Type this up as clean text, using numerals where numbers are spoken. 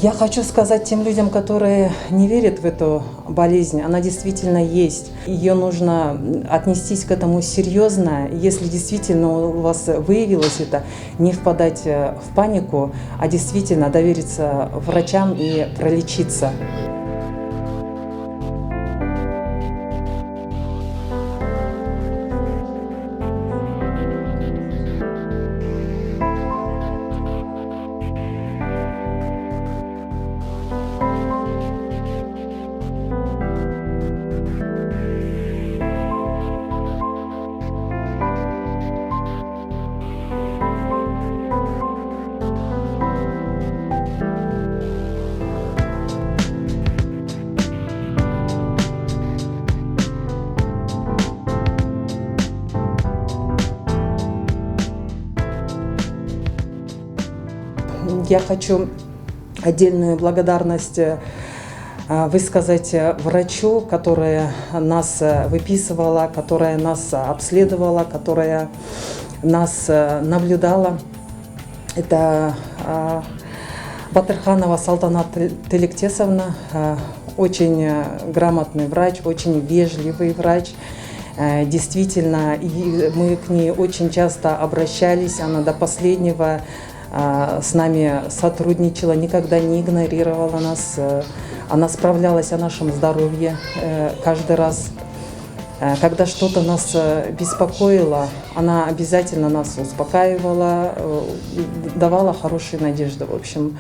Я хочу сказать тем людям, которые не верят в эту болезнь, она действительно есть. Ее нужно отнестись к этому серьезно. Если действительно у вас выявилось это, не впадать в панику, а действительно довериться врачам и пролечиться. Я хочу отдельную благодарность высказать врачу, которая нас выписывала, которая нас обследовала, которая нас наблюдала. Это Батырханова Салтанат Телектесовна, очень грамотный врач, очень вежливый врач. Действительно, мы к ней очень часто обращались, она до последнего с нами сотрудничала, никогда не игнорировала нас. Она справлялась о нашем здоровье каждый раз. Когда что-то нас беспокоило, она обязательно нас успокаивала, давала хорошие надежды. В общем,